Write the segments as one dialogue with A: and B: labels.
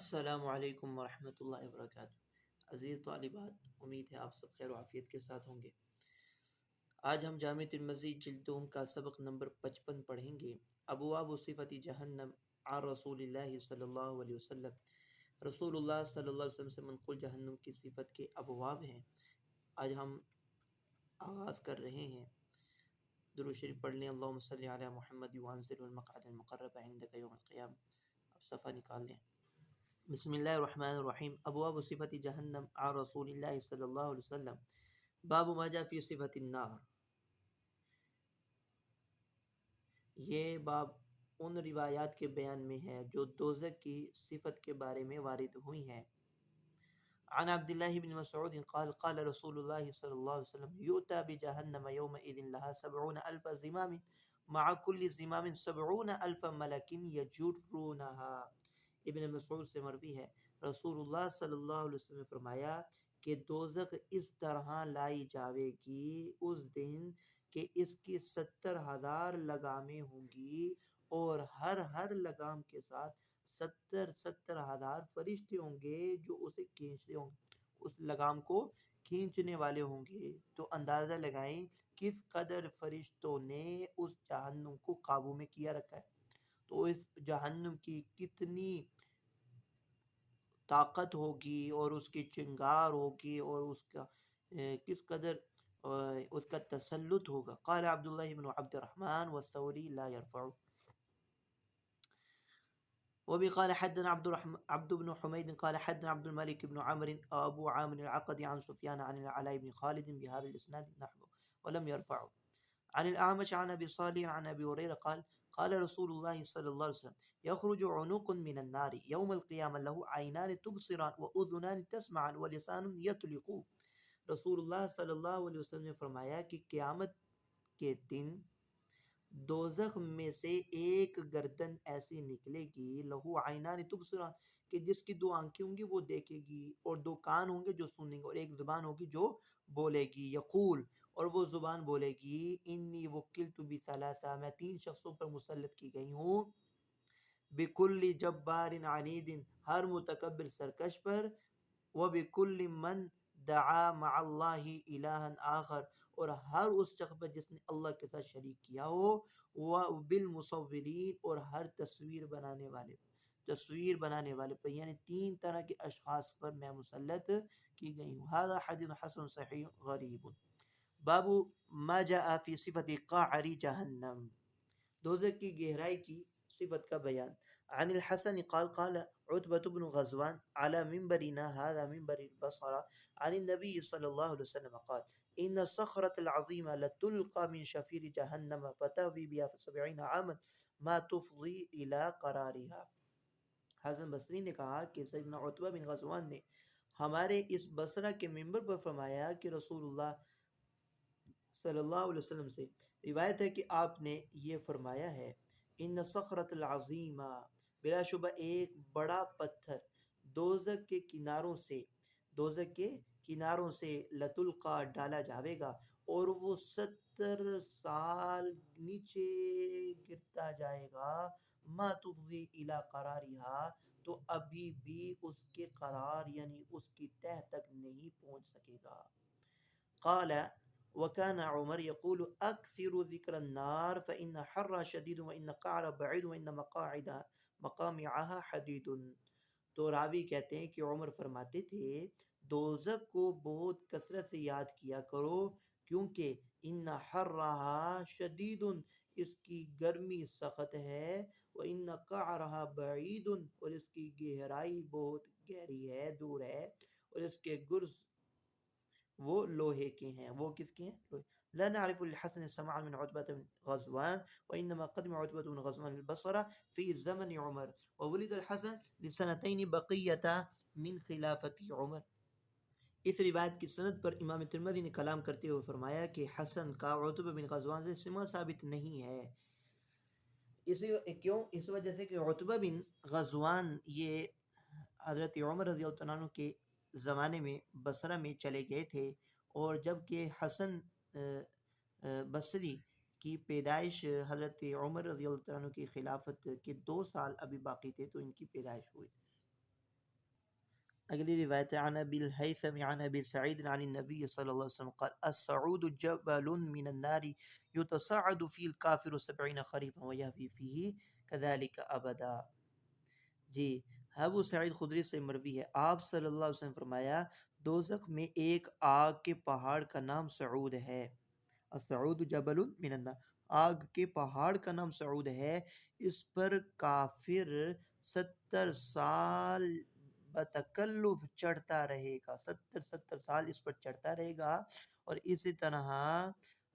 A: السلام علیکم ورحمۃ اللہ وبرکاتہ۔ عزیز طالبات، امید ہے آپ سب خیر و عافیت کے ساتھ ہوں گے۔ آج ہم جامع ترمذی جلد دوم کا سبق نمبر 55 پڑھیں گے۔ ابواب صفت جہنم عن رسول اللہ صلی اللہ علیہ وسلم۔ رسول اللہ صلی اللہ علیہ وسلم سے منقول جہنم کی صفت کے ابواب ہیں۔ آج ہم آغاز کر رہے ہیں۔ درود شریف پڑھ لیں۔ اللہم صلی علی محمد وانزل المقعد المقرب عندک یوم القیامہ۔ اب صفحہ نکال لیں۔ بسم اللہ الرحمن الرحیم۔ ابواب صفت جہنم عن رسول اللہ صلی اللہ علیہ وسلم۔ باب ما جاء فی صفت النار۔ یہ باب ان روایات کے بیان میں ہے جو دوزخ کی صفت کے بارے میں وارد ہوئی ہیں۔ عن عبداللہ بن مسعود قال قال رسول اللہ صلی اللہ علیہ وسلم یؤتی بجہنم یومئذ لها 70,000 زمام مع كل زمام 70,000 ملک یجرونها۔ ابن مسعود سے مروی ہے، رسول اللہ صلی اللہ علیہ وسلم نے فرمایا کہ دوزخ اس طرح لائی جاوے گی اس دن کہ اس کی 70,000 لگامیں ہوں گی اور ہر لگام کے ساتھ 70,000 فرشتے ہوں گے جو اسے کھینچتے ہوں گے، اس لگام کو کھینچنے والے ہوں گے۔ تو اندازہ لگائیں کس قدر فرشتوں نے اس جہنم کو قابو میں کیا رکھا ہے۔ تو اس جہنم کی کتنی طاقت ہوگی اور اس کی چنگار ہوگی اور اس کا کس قدر اس کا تسلط ہوگا۔ قال عبداللہ بن عبد الرحمن والثوری لا يرفع۔ وبي قال حدنا عبد بن حميد قال حدنا عبد الملك بن عمرو أبو عامر العقدي عن سفيان عن العلاء بن خالد بهذا الإسناد نحوه ولم يرفعه. عن الأعمش عن أبي صالح عن أبي هريرة قال قال رسول الله صلى الله عليه وسلم يخرج عنق من النار يوم القيامة له عينان تبصران وأذنان تسمعان ولسان يطلق۔ رسول اللہ صلی اللہ علیہ وسلم نے فرمایا کہ قیامت کے دن دوزخ میں سے ایک گردن ایسی نکلے گی، لہو عینان تبصران، کہ جس کی 2 آنکھیں ہوں گی وہ دیکھے گی، اور 2 کان ہوں گے جو سنیں گے، اور ایک زبان ہوگی جو بولے گی۔ یقول، اور وہ زبان بولے گی انی وکلت بثلاثہ، میں 3 شخصوں پر مسلط کی گئی ہوں، بکل جبار عنید، ہر متکبر سرکش پر، وبکل من دعا مع اللہ الہا آخر، اور ہر اس شخص پر جس نے اللہ کے ساتھ شریک کیا ہو، وبالمصورین، اور ہر تصویر بنانے والے پر، یعنی 3 طرح کے اشخاص پر میں مسلط کی گئی ہوں۔ ھذا حدیث حسن صحیح غریب۔ باب ما جاء فی صفت قعر جہنم، دوزخ کی گہرائی کی صفت کا بیان۔ عن الحسن قال قال عتبة بن غزوان على منبرنا هذا منبر البصرة عن النبي صلى الله عليه وسلم قال إن الصخرة العظيمة لتلقى من شفير جهنم فتهوي بها 70 عاما ما تفضي إلى قرارها۔ حسن بصری نے کہا کہ سیدنا عتبہ بن غزوان نے ہمارے اس بصرہ کے منبر پر فرمایا کہ رسول اللہ صلی اللہ علیہ وسلم سے روایت ہے کہ آپ نے یہ فرمایا ہے، ان صخرۃ العظیمہ، بلا شبہ ایک بڑا پتھر دوزخ کے کناروں سے لتلقا ڈالا جاوے گا، اور وہ 70 سال نیچے گرتا جائے گا، ما تفضی الی قرارہا، تو ابھی بھی اس کے قرار یعنی اس کی تہ تک نہیں پہنچ سکے گا۔ قال وكان عمر يقول اكثر ذكر النار فإن حرها شديد وإن قعر بعيد وإن مقامعها حديد۔ تو راوی کہتے ہیں کہ عمر فرماتے تھے دوزخ کو بہت کثرت سے یاد کیا کرو، کیونکہ ان حرها شدید، اس کی گرمی سخت ہے، وإن قعرها بعید، اور اس کی گہرائی بہت گہری ہے، دور ہے، اور اس کے گرز وہ لوہے کے ہیں۔ وہ کس کے ہیں؟ لوہے۔ لا نعرف للحسن سماعا من عتبة بن غزوان وإنما قدم عتبة بن غزوان البصرة في زمن عمر وولد الحسن لسنتين بقية من خلافة عمر۔ اس روایت کی سند پر امام ترمذی نے کلام کرتے ہوئے فرمایا کہ حسن کا عتبہ بن غزوان سے سماع ثابت نہیں ہے۔ اس وجہ سے کہ عتبہ بن غزوان یہ حضرت عمر رضی اللہ عنہ کے زمانے میں بصرہ میں چلے گئے تھے، اور جب کہ حسن بصری کی پیدائش حضرت عمر رضی اللہ عنہ کی خلافت کے 2 سال ابھی باقی تھے تو ان کی پیدائش ہوئی۔ اگلی روایت ہے عن ابی الہیثم عن ابی سعید عن النبی صلی اللہ علیہ وسلم قال الصعود جبل من النار يتصعد فيه الكافر 70 خريفا ويهوي فيه كذلك ابدا. جی ابو سعید خدری سے مروی ہے، آپ صلی اللہ علیہ وسلم فرمایا دوزخ میں ایک آگ کے پہاڑ کا نام سعود ہے، السعود جبل من النار، آگ کے پہاڑ کا نام سعود ہے، اس پر کافر 70 سال بتکلف چڑھتا رہے گا، 70 سال اس پر چڑھتا رہے گا اور اسی طرح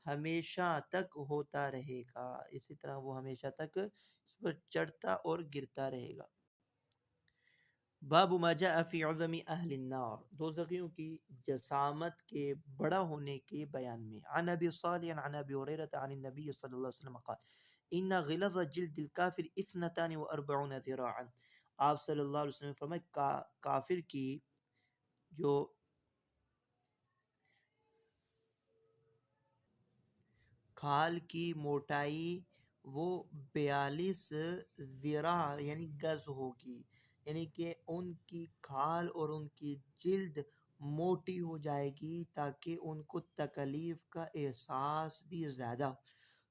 A: ہمیشہ تک ہوتا رہے گا، اسی طرح وہ ہمیشہ تک اس پر چڑھتا اور گرتا رہے گا. باب ما جاء فی عظم اہل النار، دوزخیوں کی جسامت کے بڑا ہونے کے بیان میں. عن ابی صالح عن ابی ہریرہ عن النبی صلی اللہ علیہ وسلم قال ان غلظ جلد الکافر 42 ذراعا. آپ صلی اللہ علیہ وسلم نے فرمایا کافر کی جو کھال کی موٹائی وہ 42 ذراع یعنی گز ہوگی، یعنی کہ ان کی کھال اور ان کی جلد موٹی ہو جائے گی تاکہ ان کو تکلیف کا احساس بھی زیادہ ہو.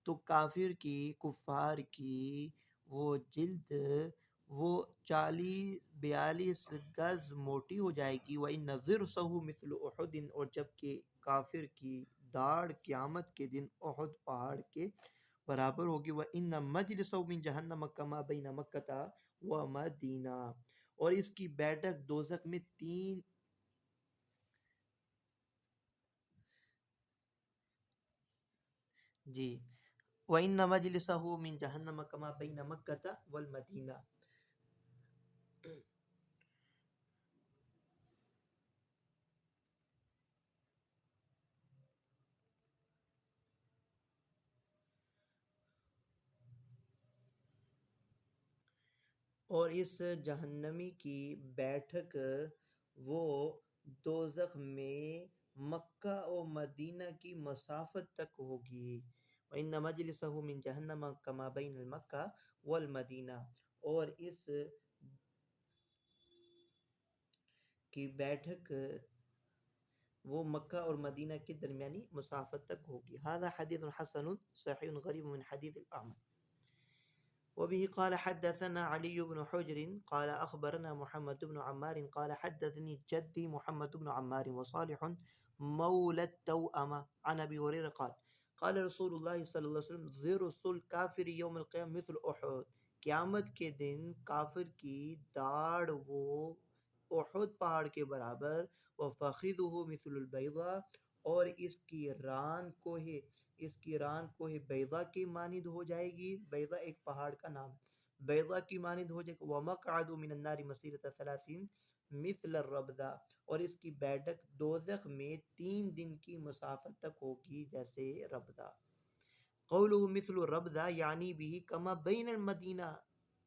A: تو کافر کی کفار کی وہ جلد وہ 42 گز موٹی ہو جائے گی. وَإِنَّ ضِرْسَهُ مِثْلُ أُحُدٍ، اور جبکہ کافر کی داڑھ قیامت کے دن احد پہاڑ کے برابر ہوگی. وَإِنَّ مَجْلِسَهُ مِنْ جَهَنَّمَ كَمَا بَيْنَ مَكَّةَ وَمَدِينَةَ، اور اس کی بیٹھک دوزخ میں تین جی وَإِنَّ مَجْلِسَهُ مِنْ جَهَنَّمَ كَمَا بَيْنَ مَكَّةَ وَالْمَدِينَةِ. اور اس جہنمی کی بیٹھک وہ دوزخ میں مکہ و مدینہ کی مسافت تک ہوگی. وَإِنَّ مَجْلِسَهُ مِنْ جَهَنَّمَ كَمَا بَيْنَ الْمَكَّةِ وَالْمَدِینَةِ، اور اس کی بیٹھک وہ مکہ اور مدینہ کے درمیانی مسافت تک ہوگی. هذا حدیث حسن صحیح غریب من حدیث الأعمى. وبه قال حدثنا علي بن حجر قال أخبرنا محمد بن عمار قال حدثني جدي محمد بن عمار وصالح مولى التوأمة عن أبي هريرة قال قال رسول الله صلی اللہ علیہ وسلم ضرس الكافر يوم القيامة مثل أحد، قیامت کے دن کافر کی داڑھ وہ احد پہاڑ کے برابر، وفخذه مثل البيضاء، اور اس کی ران کوہ بیضا کی مانند ہو جائے گی. بیضا ایک پہاڑ کا نام ہے، بیضا کی مانند ہو جائے گی. وَمَقْعَدُ مِنَ النَّارِ مَسِيرَةَ 30 مِثْلَ الرَّبْدَةِ، اور اس کی بیٹھک دوزخ میں 3 دن کی مسافت تک ہوگی جیسے ربدہ. قَوْلُهُ مِثْلُ الرَّبْدَةِ یعنی بھی کما بین المدینہ،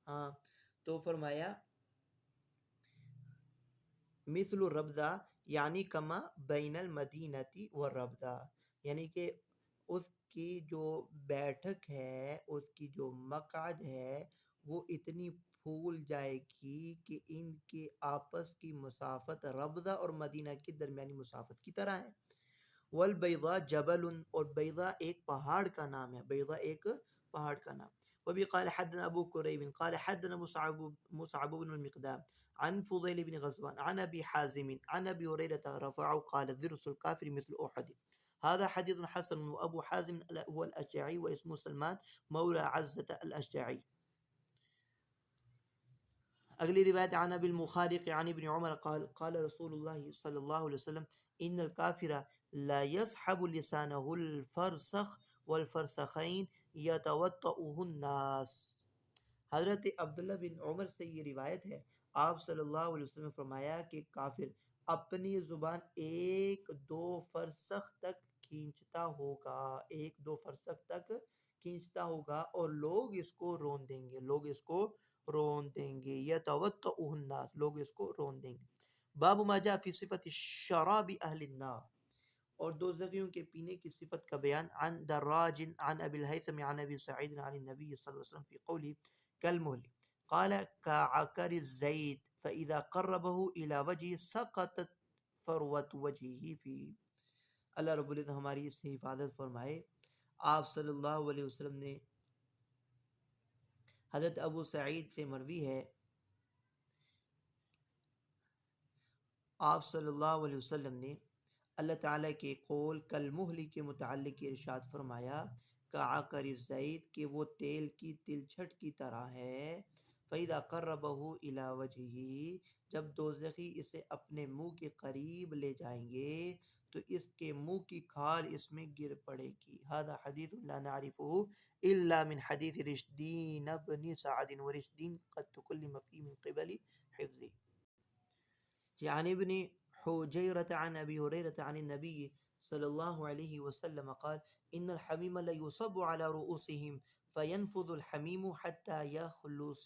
A: ہاں تو فرمایا مثل الربدہ یعنی کما بین المدینتی والربدہ، یعنی کہ اس کی جو بیٹھک ہے، اس کی جو مقعد ہے وہ اتنی پھول جائے گی کہ ان کے آپس کی مسافت ربدہ اور مدینہ کی درمیانی مسافت کی طرح ہے. والبیضاء جبل، اور بیضا ایک پہاڑ کا نام ہے، بیضا ایک پہاڑ کا نام. وبی قال حدنا ابو قریب قال حدنا مصعب بن المقدام عن فضيل بن غزوان عن ابي حازم عن ابي هريره رفعه قال ذرس الكافر مثل احد. هذا حديث حسن. وابو حازم هو الاشجعي واسمه سلمان مولى عزة الاشجعي. اگلی روایت عن ابی المخارق عن ابن عمر قال قال رسول اللہ صلی اللہ علیہ وسلم ان الکافر لا يسحب لسانه الفرسخ والفرسخین یتوطؤه الناس. حضرت عبداللہ بن عمر سے یہ روایت ہے، آپ صلی اللہ علیہ وسلم نے فرمایا کہ کافر اپنی زبان 1-2 فرسخ تک کھینچتا ہوگا، 1-2 فرسخ تک کھینچتا ہوگا اور لوگ اس کو رون دیں گے، لوگ اس کو رون دیں گے. یتوطؤه الناس، لوگ اس کو رون دیں گے. باب ما جاء فی صفت شراب اہل النار، اور دوزخیوں کے پینے کی صفت کا بیان. عن دراج عن ابی الہیثم عن ابی سعید عن النبی صلی اللہ علیہ وسلم فی قولی کالمہل قال كعكر الزيت فإذا قربه إلى وجهه سقطت فروة وجهه فيه۔ اللہ رب العزت ہماری اس سے حفاظت فرمائے۔ آپ صلی اللہ علیہ وسلم نے حضرت ابو سعید سے مروی ہے، آپ صلی اللہ علیہ وسلم نے اللہ تعالیٰ کے قول کالمہل کے متعلق ارشاد فرمایا کعقر الزیت کہ وہ تیل کی تلچھٹ کی طرح ہے۔ فَإِذَا قَرَّبَهُ إِلَى وَجْهِهِ جب دوزخی اسے اپنے منہ کے قریب لے جائیں گے تو اس کے منہ کی کھال اس میں گر پڑے گی۔ هذا حدیث لا نعرفه الا من حدیث رشدین بن سعد ورشدین قد تکلم فيه من قبل حفظه۔ عن ابن حجيرة عن أبي هريرة عن النبي صلى الله عليه وسلم قال إن الحميم ليصب على رؤوسهم فينفذ الحميم حتى يخلص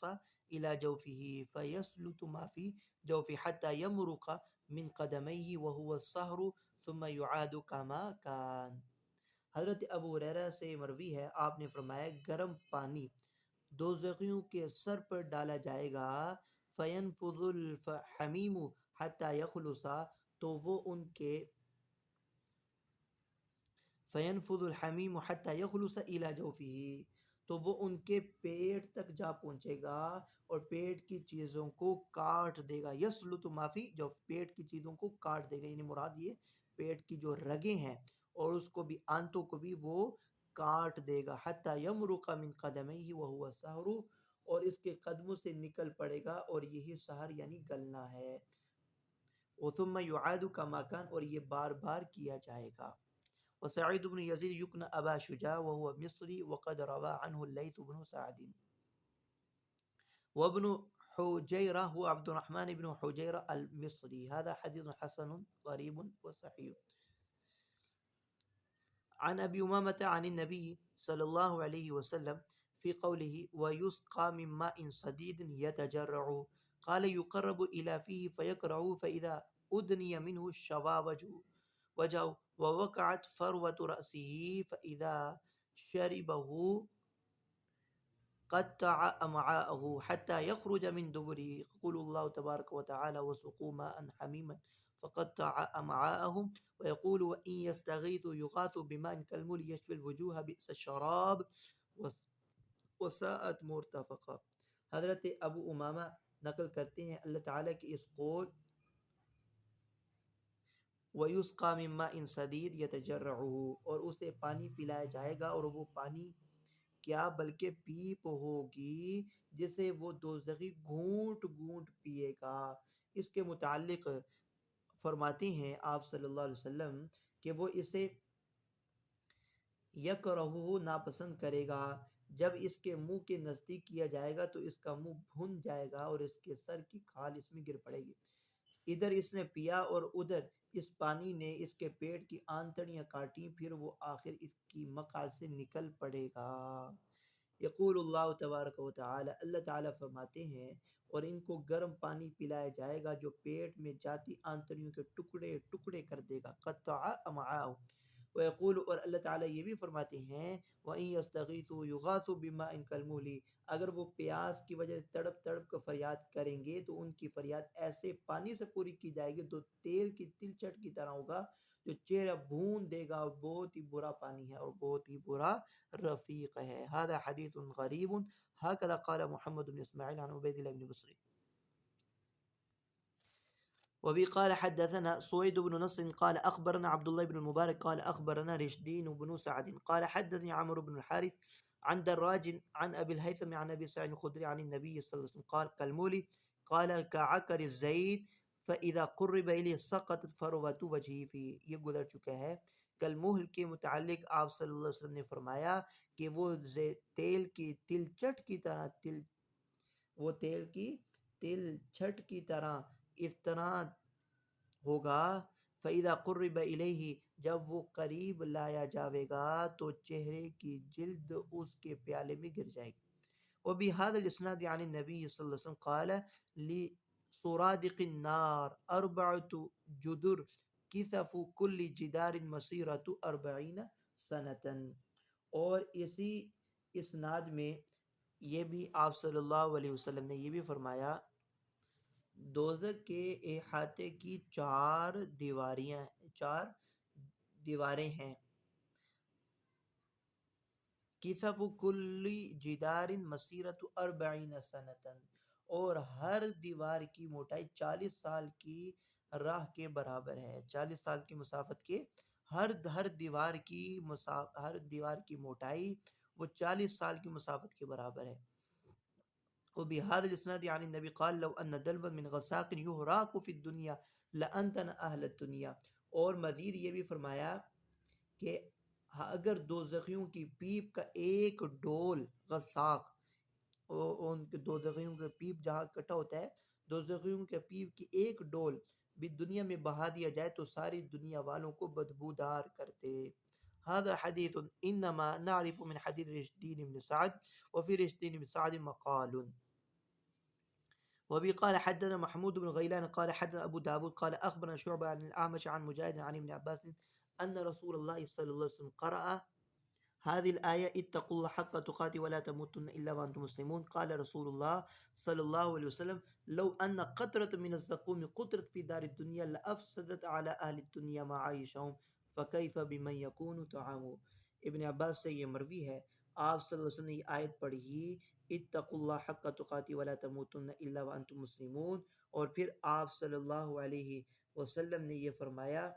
A: إلى جوفه فيسلت ما في جوفه حتى يمرق من قدميه وهو الصهر ثم يعاد كما كان۔ حضرت ابو ہریرہ سے مروی ہے، آپ نے فرمایا گرم پانی دوزخیوں کے سر پر ڈالا جائے گا، فینفذ الحمیم حتی یخلصا تو وہ ان کے فینفذ الحمیم حتی یخلص الی جوفہ تو وہ ان کے پیٹ تک جا پہنچے گا اور پیٹ کی چیزوں کو کاٹ دے گا۔ یسلط ما فی جو پیٹ کی چیزوں کو کاٹ دے گا، یعنی مراد یہ پیٹ کی جو رگیں ہیں اور اس کو بھی آنتوں کو بھی وہ کاٹ دے گا۔ حتی یمرق من قدمیہ وہو السحر اور اس کے قدموں سے نکل پڑے گا اور یہی سحر یعنی گلنا ہے۔ ثم يعاد كما كان اور یہ بار بار کیا جائے گا۔ وسعيد بن يزيد يكنى أبا شجاع وهو مصري وقد روى عنه الليث بن سعد۔ وابن حجيرة هو عبد الرحمن بن حجيرة المصري۔ هذا حديث حسن غريب وصحيح۔ عن أبي أمامة عن النبي صلى الله عليه وسلم في قوله ويسقى من ماء صديد يتجرع قال يقرب إلى فيه فيقرع فإذا أدني منه شوى وجهه ووقعت فروة رأسه فإذا شربه قطع أمعاءه حتى يخرج من دبره يقول الله تبارك وتعالى وسقوا ماء حميما فقطع أمعاءهم ويقول وإن يستغيثوا يغاثوا بماء كالمهل يشفي الوجوه بئس الشراب وساءت مرتفقا۔ حضرت ابو امامہ نقل کرتے ہیں اللہ تعالیٰ کی اس قول وَيُسْقَى مِن مَّاءٍ صَدِيدٍ يَتَجَرَّعُهُ اور اسے پانی پلایا جائے گا اور وہ پانی کیا بلکہ پیپ ہوگی جسے وہ دوزخی گھونٹ گھونٹ پیے گا۔ اس کے متعلق فرماتے ہیں آپ صلی اللہ علیہ وسلم کہ وہ اسے یکرہہ ناپسند کرے گا، جب اس کے منہ کے نزدیک کیا جائے گا تو اس کا منہ بھن جائے گا اور اس کے سر کی کھال اس میں گر پڑے گی۔ ادھر اس نے پیا اور ادھر اس پانی نے اس کے پیٹ کی آنتڑیاں کاٹیں، پھر وہ آخر اس کی مقعد سے نکل پڑے گا۔ یقول اللہ تبارک و تعالی اللہ تعالیٰ فرماتے ہیں اور ان کو گرم پانی پلایا جائے گا جو پیٹ میں جاتی آنتڑیوں کے ٹکڑے ٹکڑے کر دے گا۔ قطع امعاء ویقول اور اللہ تعالیٰ یہ بھی فرماتے ہیں وَإِن يَسْتَغِيثُوا يُغَاثُوا بِمَاءٍ كَالْمُهْلِ اگر وہ پیاس کی وجہ سے تڑپ تڑپ کر فریاد کریں گے تو ان کی فریاد ایسے پانی سے پوری کی جائے گی جو تیل کی تلچھٹ کی طرح ہوگا جو چہرہ بھون دے گا، اور بہت ہی برا پانی ہے اور بہت ہی برا رفیق ہے۔ هذا حدیث غریب هكذا قال محمد بن اسماعیل عن عبید اللہ بن بصری۔ وبي قال حدثنا سويد بن نصر قال أخبرنا عبد الله بن المبارك قال أخبرنا رشدين بن سعد قال حدثني عمرو بن الحارث عن دراج عن أبي الهيثم عن أبي سعيد الخدري عن النبي صلى الله عليه وسلم قال كالمولي قال كعكر الزيت فإذا قرب إليه سقطت فروة وجهه فيه۔ یہ گزر چکا ہے۔ کالمہل کے متعلق آپ صلی اللہ علیہ وسلم نے فرمایا کہ وہ تیل کی تلچٹ کی طرح وہ تیل کی تلچھٹ کی طرح اس طرح ہوگا۔ فَإِذَا قُرِّبَ إِلَيْهِ جب وہ قریب لایا جاوے گا تو چہرے کی جلد اس کے پیالے میں گر جائے گی۔ وَبِهَذَا الْإِسْنَادِ عَنِ النَّبِيِّ صلی اللہ علیہ وسلم قال لِسُرَادِقِ النَّارِ أَرْبَعَةُ جُدُرٍ كِثَفُ كُلِّ جِدَارٍ مَسِيرَةُ 40 سَنَةً۔ اور اسی اسناد میں یہ بھی آپ صلی اللہ علیہ وسلم نے یہ بھی فرمایا دوزخ کے احاطے کی چار دیواریں ہیں. کسف کل جدار مسیرت 40 سنتن، اور ہر دیوار کی موٹائی 40 سال کی راہ کے برابر ہے. 40 سال کی مسافت کے ہر دیوار کی موٹائی وہ 40 سال کی مسافت کے برابر ہے. وبهذا الاسناد عن النبي قال لو ان دلوا من غساق يهراق في الدنيا لانتن اهل الدنيا. اور مزید یہ بھی فرمایا کہ اگر دوزخیوں کی پیپ کا ایک ڈول غساق، ان کے دوزخیوں کے پیپ جہاں کٹا ہوتا ہے، دوزخیوں کے پیپ کی ایک ڈول بھی دنیا میں بہا دیا جائے تو ساری دنیا والوں کو بدبودار کرتے. هذا حدیث انما نعرف من حدیث رشدین بن سعد وفي رشدین بن سعد مقال. وبي قال حدثنا محمود بن غيلان قال حدثنا أبو داود قال أخبرنا شعبة عن الأعمش عن مجاهد عن ابن عباس أن رسول الله صلى الله عليه وسلم قرأ هذه الآية اتقوا الله حق تقاته ولا تموتن إلا وأنتم مسلمون. قال رسول الله صلى الله عليه وسلم لو أن قطرة من الزقوم قطرت في دار الدنيا لأفسدت على أهل الدنيا معايشهم فكيف بمن يكون طعامه. ابن عباس سے یہ مروی ہے، آپ صلی اللہ علیہ وسلم نے یہ آیت پڑھی اتقوا اللہ حق تقاته ولا تموتن الا وانتم مسلمون، اور پھر آپ صلی اللہ علیہ وسلم نے یہ فرمایا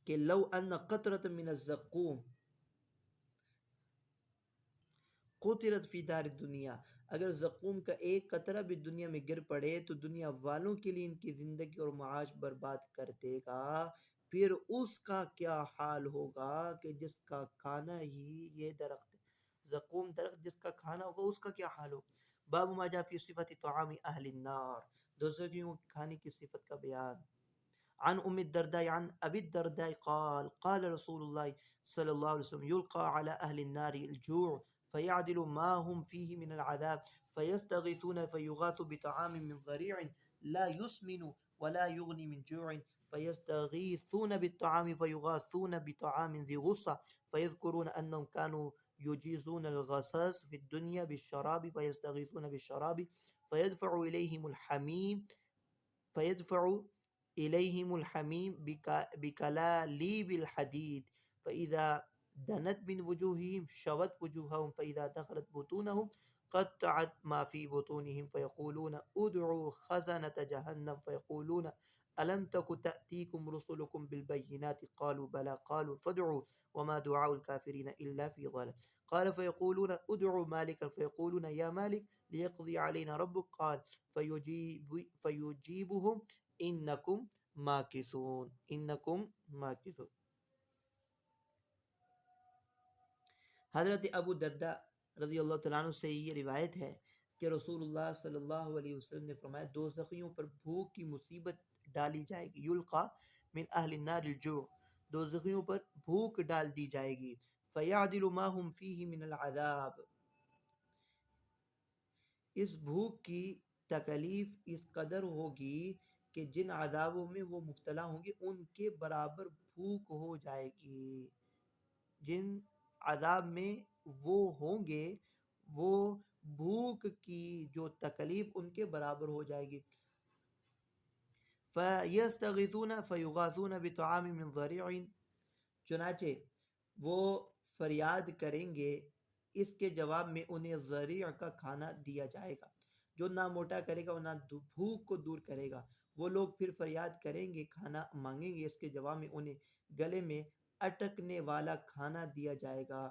A: کہ لو ان قطرۃ من الزقوم قطرت فی دار الدنیا، اگر زقوم کا ایک قطرہ بھی دنیا میں گر پڑے تو دنیا والوں کے لیے ان کی زندگی اور معاش برباد کر دے گا، پھر اس کا کیا حال ہوگا کہ جس کا کھانا ہی یہ درخت، زقوم درخت جس کا کھانا ہوگا اس کا کیا حال ہوگا. باب ما جاء فی صفت طعام اہل النار، دوزخیوں کے کھانے کی صفت کا بیان. عن ام الدرداء عن ابي الدرداء قال قال رسول الله صلى الله عليه وسلم يلقى على اهل النار الجوع فيعدل ما هم فيه من العذاب فيستغيثون فيغاث بطعام من ضريع لا يسمن ولا يغني من جوع فيستغيثون بالطعام فيغاثون بطعام ذي غصة فيذكرون أنهم كانوا يجيزون الغصاص في الدنيا بالشراب فيستغيثون بالشراب فيدفع إليهم الحميم فيدفع إليهم الحميم بكلاليب الحديد فإذا دنت من وجوههم شوت وجوههم فإذا دخلت بطونهم قطعت ما في بطونهم فيقولون ادعوا خزنة جهنم فيقولون ألم تك تأتيكم رسلكم بالبينات قالوا بلى قالوا فادعوا وما دعاء الكافرين إلا في ضلال. قال فيقولون ادعوا مالكا فيقولون يا مالك ليقضي علينا ربك قال فيجيبهم انکم ماکثون. حضرت ابو درداء رضی اللہ تعالیٰ عنہ سے یہ روایت ہے کہ رسول اللہ صلی اللہ علیہ وسلم نے فرمایا دوزخیوں پر بھوک کی مصیبت ڈالی جائے گی. یلقا من اہل النار الجوع، دوزخیوں پر بھوک ڈال دی جائے گی. فیعدل ما هم فیہ من العذاب، اس بھوک کی تکلیف اس قدر ہوگی کہ جن عذابوں میں وہ مبتلا ہوں گے ان کے برابر بھوک ہو جائے گی. جن عذاب میں وہ ہوں گے وہ بھوک کی جو تکلیف ان کے برابر ہو جائے گی. فَيَسْتَغِيثُونَ فَيُغَاثُونَ بِطَعَامٍ مِّن ضَرِيعٍ، چنانچہ وہ فریاد کریں گے اس کے جواب میں انہیں ضریع کا کھانا دیا جائے گا جو نہ موٹا کرے گا اور نہ بھوک کو دور کرے گا. وہ لوگ پھر فریاد کریں گے، کھانا مانگیں گے، اس کے جواب میں انہیں گلے میں اٹکنے والا کھانا دیا جائے گا.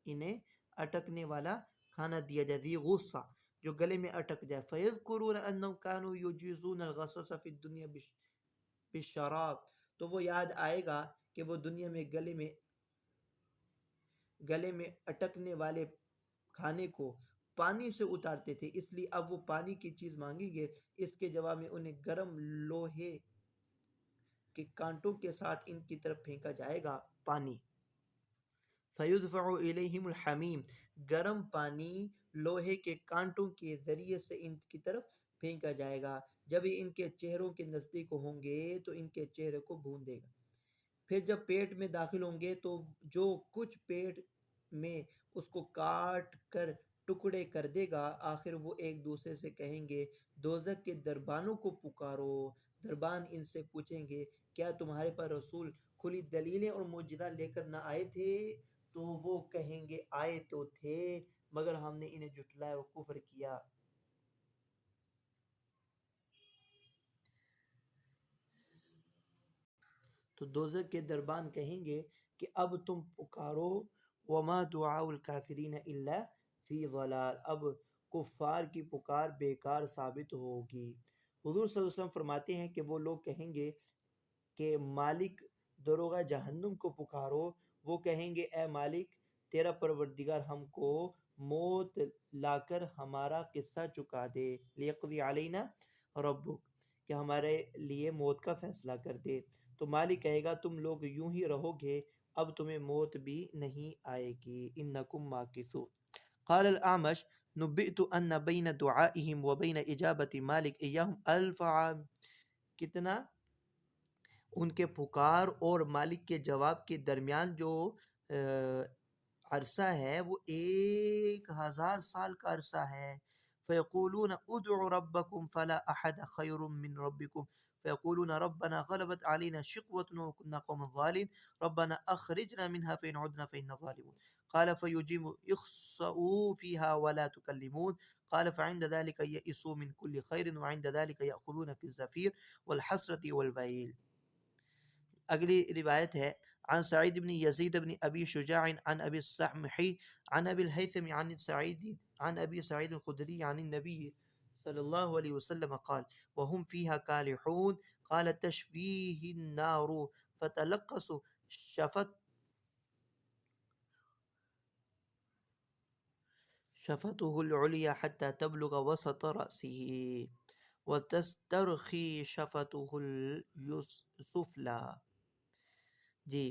A: انہیں اٹکنے والا کھانا دیا جائے، ذی غصہ جو گلے میں اٹک جائے. فَيَذْكُرُونَ أَنَّهُمْ كَانُوا يُجِيزُونَ الْغَصَصَ فِي الدُّنْيَا بِالشَّرَابِ، تو وہ یاد آئے گا کہ وہ دنیا میں گلے میں اٹکنے والے کھانے کو پانی سے اتارتے تھے، اس لیے اب وہ پانی کی چیز مانگیں گے، اس کے جواب میں انہیں گرم لوہے کے کانٹوں کے ساتھ ان کی طرف پھینکا جائے گا پانی. فَيُدْفَعُ إِلَيْهِمُ الْحَمِيمُ، گرم پانی لوہے کے کانٹوں کے ذریعے سے ان کی طرف پھینکا جائے گا. جب یہ ان کے چہروں کے نزدیک ہوں گے تو ان کے چہرے کو بھون دے گا. پھر جب پیٹ میں داخل ہوں گے تو جو کچھ پیٹ میں اس کو کاٹ کر ٹکڑے کر دے گا۔ آخر وہ ایک دوسرے سے کہیں گے دوزخ کے دربانوں کو پکارو۔ دربان ان سے پوچھیں گے کیا تمہارے پر رسول کھلی دلیلیں اور معجزہ لے کر نہ آئے تھے؟ تو وہ کہیں گے آئے تو تھے مگر ہم نے انہیں جھٹلایا اور کفر کیا۔ تو دوزخ کے دربان کہیں گے کہ اب تم پکارو، وما دعاء الکافرین الا فی ضلال، اب کفار کی پکار بیکار ثابت ہوگی۔ حضور صلی اللہ علیہ وسلم فرماتے ہیں کہ وہ لوگ کہیں گے کہ مالک دروغہ جہنم کو پکارو، وہ کہیں گے اے مالک تیرا پروردگار ہم کو موت لا کر ہمارا قصہ چکا دے، لیقضی علینا ربک، کہ ہمارے لیے موت کا فیصلہ کر دے۔ تو مالک کہے گا تم لوگ یوں ہی رہو گے، اب تمہیں موت بھی نہیں آئے گی، انکم ماکثون۔ قال الاعمش نبئت ان بین دعائهم وبین اجابت مالک ایہم الف عام، کتنا ان کے پکار اور مالک کے جواب کے درمیان جو عرصہ ہے وہ 1000 سال کا عرصہ ہے۔ فیقولون ادعوا ربکم فلا احد خیر من ربکم فیقولون ربنا غلبت علينا شقوتنا وكنا قوما ظالمين ربنا اخرجنا منها فإن عدنا فإنا ظالمون قال فيجيب اخسؤوا فيها ولا تكلمون قال فعند ذلك يئسوا من كل خير وعند ذلك يأخذون في الزفير والحسرة والويل۔ اگلی روایت ہے عن سعید بن یزید بن ابی شجاع عن ابی السمحی عن ابی الہیثم عن ابی سعید الخدری عن النبی صلی اللہ علیہ وسلم قال وهم فيها كالحون قال تشفيه النار فتلقص شفته العليا حتى تبلغ وسط رأسه وتسترخي شفته السفلى۔ جی،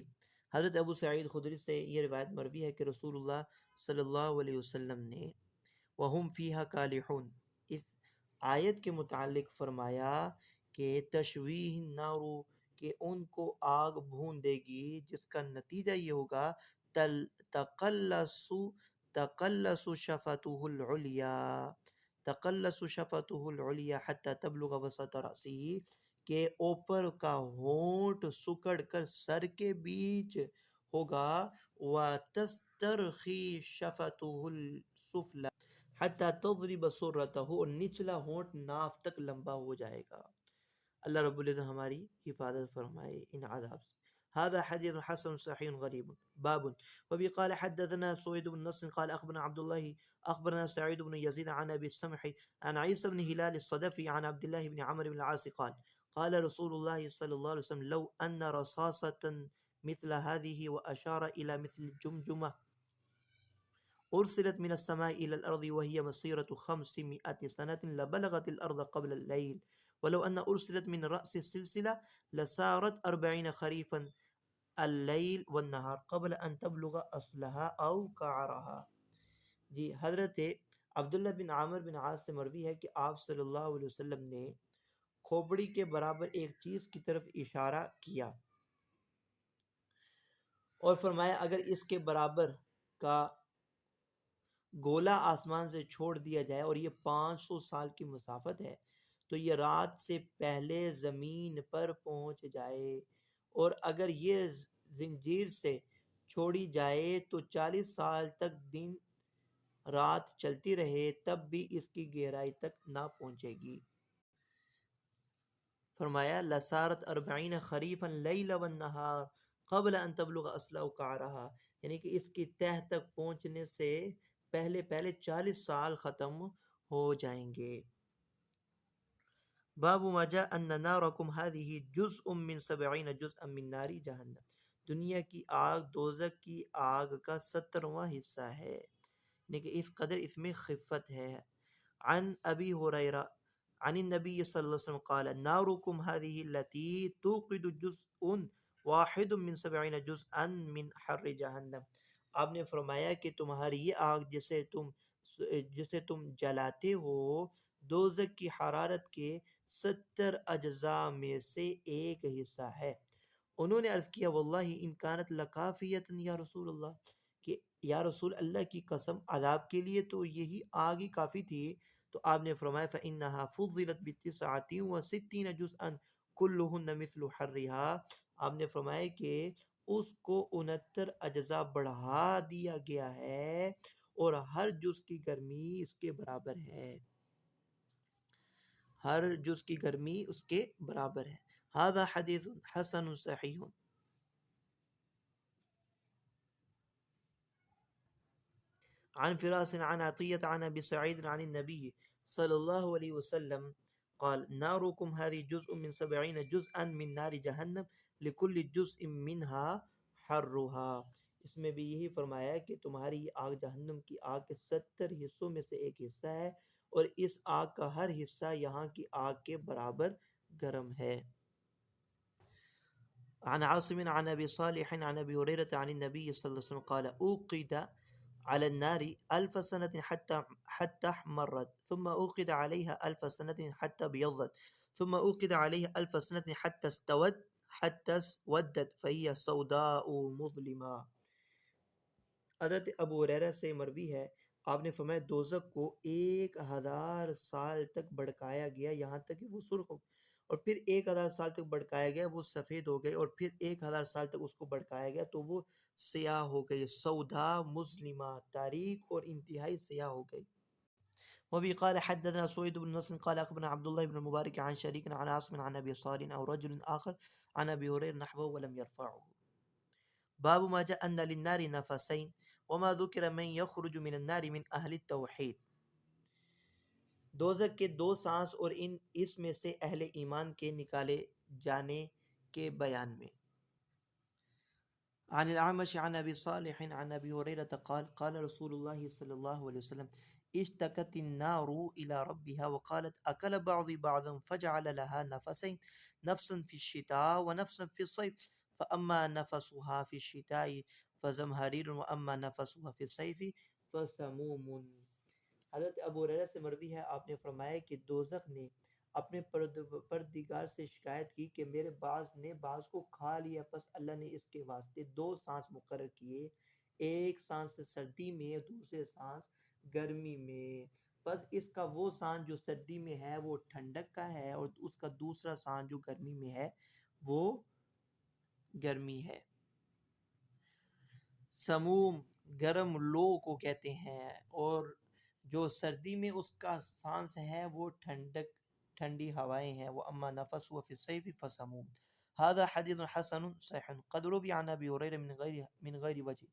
A: حضرت ابو سعید خدری سے یہ روایت مروی ہے کہ رسول اللہ صلی اللہ علیہ وسلم نے وَهُمْ فِيهَا كَالِحُونَ اس آیت کے متعلق فرمایا کہ تشویح النار، کہ ان کو آگ بھون دے گی، جس کا نتیجہ یہ ہوگا تقلص تقلص شفته العلیا تقلص شفته العلیا حتی تبلغ وسط رأسه، کہ اوپر کا ہونٹ سکڑ کر سر کے بیچ ہوگا، وَتَسْتَرْخِي شَفَتُهُ السُّفْلَى حَتَّى تَضْرِبَ سُرَّتَهُ، اور نچلا ہونٹ ناف تک لمبا ہو جائے گا۔ اللہ رب العزت ہماری حفاظت فرمائے ان عذاب سے۔ هذا حديث حسن صحيح غريب باب وبي قال حدثنا سويد بن نصر قال أخبرنا عبد الله أخبرنا سعيد بن يزيد عن أبي السمح عن عيسى بن هلال الصدفي عن عبد الله بن عمرو بن العاص قال رسول الله صلى الله عليه وسلم لو أن رصاصة مثل هذه وأشار إلى مثل الجمجمة أرسلت من السماء إلى الأرض وهي مسيرة 500 سنة لبلغت الأرض قبل الليل ولو أن أرسلت من رأس السلسلة لسارت 40 خريفا الليل والنهار قبل أن تبلغ أصلها أو كعرها۔ جی، حضرت عبداللہ بن عامر بن عاص سے مروی ہے کہ آپ صلی اللہ علیہ وسلم نے کھوپڑی کے برابر ایک چیز کی طرف اشارہ کیا اور فرمایا اگر اس کے برابر کا گولا آسمان سے چھوڑ دیا جائے اور یہ 500 سال کی مسافت ہے تو یہ رات سے پہلے زمین پر پہنچ جائے، اور اگر یہ زنجیر سے چھوڑی جائے تو 40 سال تک دن رات چلتی رہے تب بھی اس کی گہرائی تک نہ پہنچے گی۔ فرمایا لسارت 40 خریفا لیلا والنہار قبل ان تبلغ اصلہ وقعرہا، یعنی کہ اس کی تہ تک پہنچنے سے پہلے 40 سال ختم ہو جائیں گے۔ باب ما جاء ان نارکم هذه جزء من 70 جزءا من نار جہنم، دنیا کی آگ دوزخ کی آگ کا 70واں حصہ ہے، یعنی کہ اس قدر اس میں خفت ہے۔ عن ابی ہریرہ عن النبی صلی اللہ علیہ وسلم قال نارکم هذه التي توقد جزء واحد من 70 جزءا من حر جہنم، آپ نے فرمایا کہ تمہاری یہ آگ جسے تم جلاتے ہو دوزخ کی حرارت کے 70 اجزاء میں سے ایک حصہ ہے۔ انہوں نے عرض کیا واللہ ان کانت لکافیتا یا رسول اللہ، کہ یا رسول اللہ کی قسم عذاب کے لیے تو یہی آگ ہی کافی تھی. تو آپ نے فرمایا فَإِنَّهَا فُضِّلَتْ بِتِسْعَةٍ وَسِتِّينَ جُزْءًا كُلُّهُنَّ مِثْلُ حَرِّهَا. آپ نے فرمایا کہ اس کو 69 اجزاء بڑھا دیا گیا ہے اور ہر جز کی گرمی اس کے برابر ہے. ہر جز کی گرمی اس کے برابر ہے. هذا حدیث حسن صحیح. عن فراس عن عطية عن أبي سعيد عن النبي صلى الله عليه وسلم قال ناركم هذه جزء من 70 جزءا من نار جهنم لكل جزء منها حرها. اس میں بھی یہی فرمایا ہے کہ تمہاری آگ جہنم کی آگ کے 70 حصوں میں سے ایک حصہ ہے اور اس آگ کا ہر حصہ یہاں کی آگ کے برابر گرم ہے. عن عاصم عن ابي صالح عن ابي هريره عن النبي صلى الله عليه وسلم قال اوقد على النار 1000 سنة حتى احمرت ثم اوقد عليها 1000 سنة حتى بيضت ثم اوقد عليها 1000 سنة حتى اسودت فهي سوداء مظلمة. حضرت ابو ہریرہ سے مروی ہے آپ نے فرمایا دوزخ کو 1000 سال تک بھڑکایا گیا یہاں تک کہ وہ سرخ ہو، اور پھر 1000 سال تک بھڑکایا گیا وہ سفید ہو گئے، اور پھر 1000 سال تک اس کو بھڑکایا گیا تو وہ سیاہ ہو گئی، سودا مظلمہ، تاریک اور انتہائی سیاہ ہو گئی. وبه قال حدثنا سويد بن نصر قال اخبرنا عبد الله بن المبارك عن شريك عن عاصم عن ابي صالح او رجل اخر عن ابي هريره نحوه ولم يرفعه. باب ما جاء ان للنار نفسين وما ذکر من یخرج من النار من اہل التوحید. دوزخ کے 2 سانس اور اس میں سے اہل ایمان کے نکالے جانے کے بیان میں. عن الاعمش عن ابي صالح عن ابي هريره قال قال رسول الله صلى الله عليه وسلم اشتكت النار الى ربها وقالت اكل بعضي بعضا فجعل لها نفسين نفسا في الشتاء ونفسا في الصيف فاما نفسها في الشتاء فزمهرير واما نفسها في الصيف فسموم. حضرت ابو ہریرہ سے مروی ہے آپ نے فرمایا کہ دوزخ نے اپنے پردگار سے شکایت کی کہ میرے بعض نے بعض کو کھا لیا، پس اللہ نے اس کے واسطے 2 سانس مقرر کیے، ایک سانس سردی میں اور دوسرے سانس گرمی میں. پس اس کا وہ سانس جو سردی میں ہے وہ ٹھنڈک کا ہے اور اس کا دوسرا سانس جو گرمی میں ہے وہ گرمی ہے. سموم گرم لو کو کہتے ہیں، اور جو سردی میں اس کا سانس ہے وہ ٹھنڈی ہوائیں ہیں. وہ اما نفس و فی الصیف فسموم. هذا حدیث حسن صحیح قد روی عن ابی ہریرہ من غیر وجہ.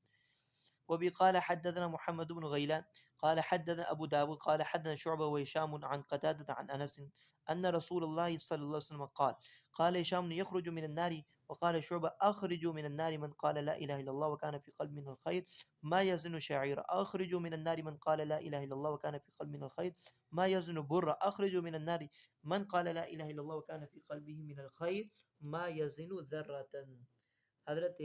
A: وبي قال حدثنا محمد بن غيلان قال حدثنا أبو داود قال حدثنا شعبة وهشام عن قتادة عن أنس أن رسول الله صلى الله عليه وسلم قال هشام يخرج من النار وقال شعبة أخرج من النار من قال لا إله إلا الله وكان في قلب من الخير ما يزن شعير أخرج من النار من قال لا إله إلا الله وكان في قلب من الخير ما يزن بر أخرج من النار من قال لا إله إلا الله وكان في قلبه من الخير ما يزن ذرة. حضرت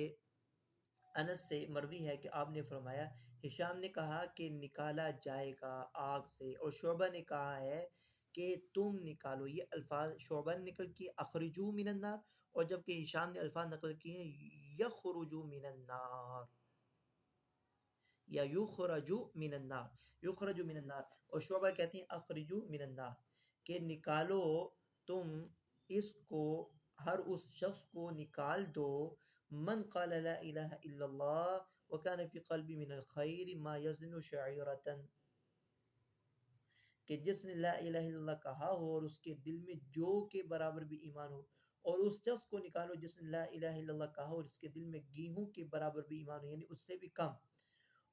A: انس سے مروی ہے کہ آپ نے فرمایا ہشام نے کہا کہ نکالا جائے گا آگ سے، اور شعبہ نے کہا ہے کہ تم نکالو. یہ الفاظ شعبہ نے نقل کیے اخرجو من النار، اور جبکہ ہشام نے الفاظ نقل کیے ہیں یخرجو من النار یا یخرجو من النار، یخرجو من النار، اور شعبہ کہتے ہیں اخرجو من النار کہ نکالو تم اس کو، ہر اس شخص کو نکال دو. من قال لا الہ الا اللہ وکان فی قلبی من الخیر ما یزن شعیرتا، کہ جس نے لا الہ الا اللہ کہا ہو اور اس کے دل میں جو کے برابر بھی ایمان ہو، اور اس شخص کو نکالو جس نے لا الہ الا اللہ کہا اور اس کے دل میں گیہوں کے برابر بھی ایمان ہو، یعنی اس سے بھی کم،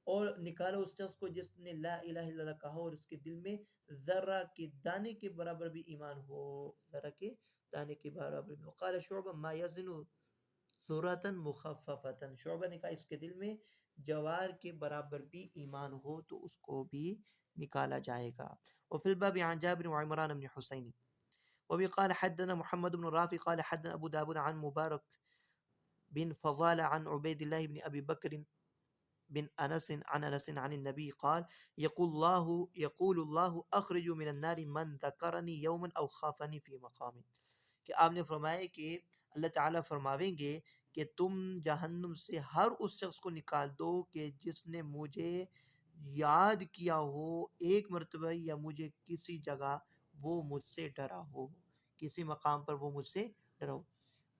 A: اور نکالو اس شخص کو جس نے لا الہ الا اللہ کہا اور اس کے دل میں ذرہ کے دانے کے برابر بھی ایمان ہو، ذرہ کے دانے کے برابر بھی. وقال شعبہ ما یزن ذرة مخففة، شعبہ نے کہا اس کے دل میں جوار کے برابر بھی ایمان ہو تو اس کو بھی نکالا جائے گا. وفي الباب عن جابر وعمران بن حسين. وبه قال حدثنا محمد بن رافع قال حدثنا أبو داود عن مبارك بن فضالة عن عبيد الله بن أبي بكر بن أنس عن أنس عن النبي قال يقول الله أخرج من النار من ذكرني يوما أو خافني في مقام. کہ آپ نے فرمایا کہ اللہ تعالیٰ فرماویں گے کہ تم جہنم سے ہر اس شخص کو نکال دو کہ جس نے مجھے یاد کیا ہو ایک مرتبہ، یا مجھے کسی جگہ وہ مجھ سے ڈرا ہو، کسی مقام پر وہ مجھ سے ڈرا ہو۔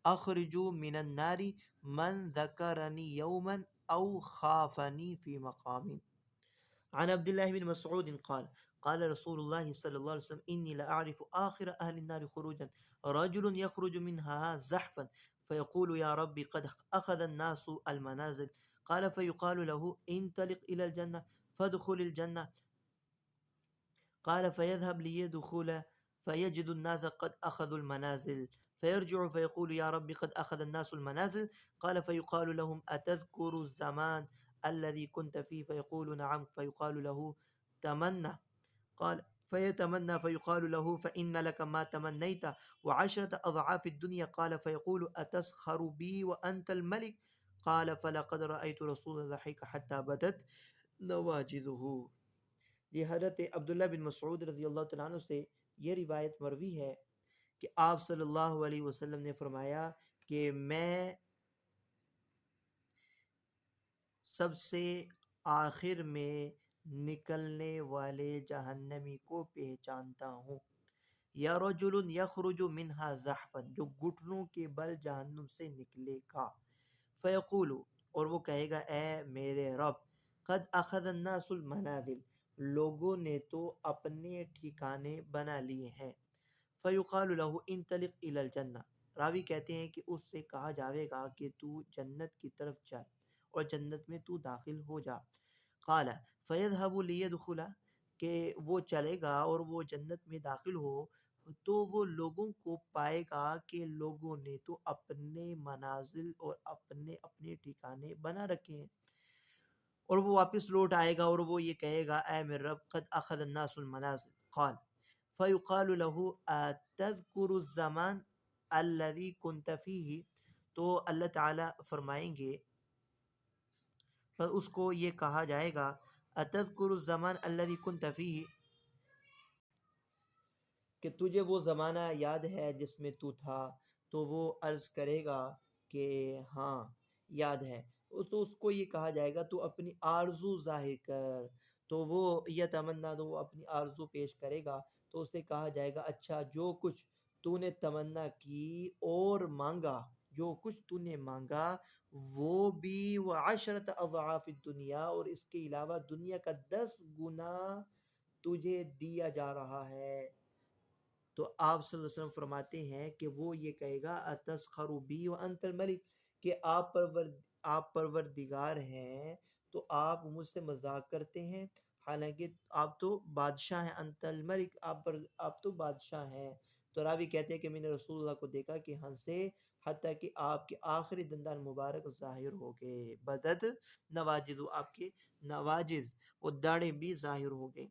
A: اخرجو من النار من ذکرنی یوما او خافنی فی مقام۔ عن عبد الله بن مسعود قال قال رسول الله صلى الله عليه وسلم إني لأعرف آخر أهل النار خروجا رجل يخرج منها زحفا فيقول يا ربي قد أخذ الناس المنازل، قال فيقال له انطلق إلى الجنة فادخل الجنة، قال فيذهب ليدخل فيجد الناس قد أخذوا المنازل، فيرجع فيقول يا ربي قد أخذ الناس المنازل، قال فيقال لهم أتذكر الزمان الذي كنت فيه، فيقول نعم، فيقال له تمنى، قال فيتمنى فيقال له فإن لك ما تمنيت وعشرة أضعاف الدنيا، قال فيقول أتسخر بي وأنت الملك، قال فلقد رأيت رسول الله ضحك حتى بدت نواجذه۔ یہ حضرت عبداللہ بن مسعود رضی اللہ تعالیٰ عنہ سے یہ روایت مروی ہے کہ آپ صلی اللہ علیہ وسلم نے فرمایا کہ میں سب سے آخر میں نکلنے والے جہنمی کو پہچانتا ہوں، یا رجل یخرج منہا زحفا، جو گھٹنوں کے بل جہنم سے نکلے گا، فیقول، اور وہ کہے گا اے میرے رب، قد اخذ الناس المنازل، لوگوں نے تو اپنے ٹھکانے بنا لیے ہیں، فیقال له انطلق الی الجنہ، راوی کہتے ہیں کہ اس سے کہا جاوے گا کہ تو جنت کی طرف چل اور جنت میں تو داخل ہو جا، قال فیذهب لیدخل، کہ وہ چلے گا اور وہ جنت میں داخل ہو تو وہ لوگوں کو پائے گا کہ لوگوں نے تو اپنے منازل اور اپنے اپنے ٹھکانے بنا رکھے ہیں، اور وہ واپس لوٹ آئے گا اور وہ یہ کہے گا اے میرے رب قد اخذ الناس المنازل، قال فیقال له اتذکر الزمان الذي كنت فيه، تو اللہ تعالیٰ فرمائیں گے، پر اس کو یہ کہا جائے گا اتذکر الزمان الذي كنت فيه، کہ تجھے وہ زمانہ یاد ہے جس میں تو تھا، تو وہ عرض کرے گا کہ ہاں یاد ہے، تو اس کو یہ کہا جائے گا تو اپنی آرزو ظاہر کر، تو وہ یہ تمنا، تو وہ اپنی آرزو پیش کرے گا، تو اسے کہا جائے گا اچھا جو کچھ تو نے تمنا کی اور مانگا، جو کچھ تو نے مانگا وہ بھی، وعشرت اضعاف الدنیا، اور اس کے علاوہ دنیا کا 10 گنا تجھے دیا جا رہا ہے، تو آپ صلی اللہ علیہ وسلم فرماتے ہیں کہ وہ یہ کہے گا اتسخر بی وانت الملک، کہ آپ پروردگار ہیں تو آپ مجھ سے مذاق کرتے ہیں، حالانکہ آپ تو بادشاہ ہیں، انت الملک، آپ تو بادشاہ ہیں، تو راوی کہتے ہیں کہ میں نے رسول اللہ کو دیکھا کہ ہنسے حتیٰ کہ آپ کے آخری دندان مبارک ظاہر ہو گئے، بدت نواجذ، آپ کے نواجذ وہ داڑیں بھی ظاہر ہو گئے۔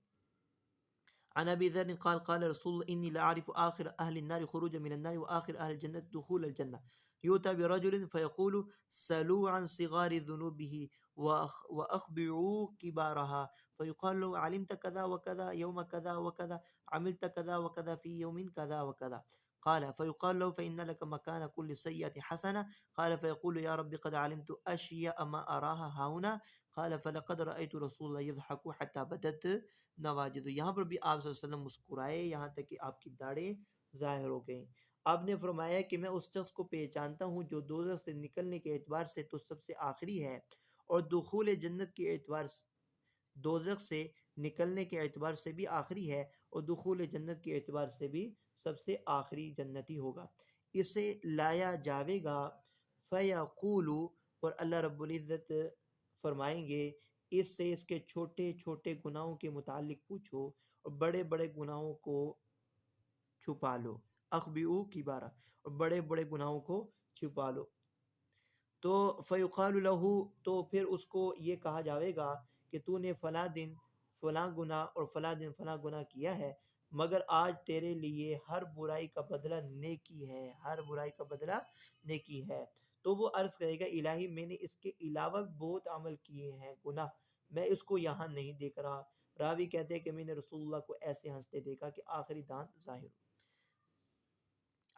A: عن ابي ذر قال قال رسول الله اني لاعرف اخر اهل النار خروجا من النار واخر اهل الجنه دخول الجنه، يؤتى برجل فيقول سلوا عن صغار ذنوبه واخبروا كبارها، فيقال له علمت كذا وكذا يوم كذا وكذا، عملت كذا وكذا في يوم كذا وكذا، قال فيقال له فإن لك مكان كل سيئة حسنة، قال فيقول يا رب قد علمت أشياء ما أراها هنا، قال فلقد رأيت رسول الله يضحك حتى بدت نواجد، یہاں پر بھی آپ صلی اللہ علیہ وسلم مسکرائے یہاں تک کہ آپ کی داڑیں ظاہر ہو گئیں۔ آپ نے فرمایا کہ میں اس شخص کو پہچانتا ہوں جو دوزخ سے نکلنے کے اعتبار سے تو سب سے آخری ہے، اور دخول جنت کے اعتبار سے دوزخ سے نکلنے کے اعتبار سے بھی آخری ہے، اور دخول جنت کے اعتبار سے بھی سب سے آخری جنتی ہوگا، اسے لایا جاوے گا، فیقول، اور اللہ رب العزت فرمائیں گے اس سے اس کے چھوٹے چھوٹے گناہوں کے متعلق پوچھو اور بڑے بڑے گناہوں کو چھپا لو، اخبئو کی بارہ، اور بڑے بڑے گناہوں کو چھپا لو، تو فیقال له، تو پھر اس کو یہ کہا جاوے گا کہ تو نے فلاں دن فلاں گناہ اور فلاں دن فلاں گناہ کیا ہے، مگر آج تیرے لیے ہر برائی کا بدلہ نیکی ہے، ہر برائی کا بدلہ نیکی ہے، تو وہ عرض کرے گا الہی میں نے اس کے علاوہ بہت عمل کیے ہیں گناہ، میں اس کو یہاں نہیں دیکھ رہا، راوی کہتے ہیں کہ میں نے رسول اللہ کو ایسے ہنستے دیکھا کہ آخری دانت ظاہر ہو۔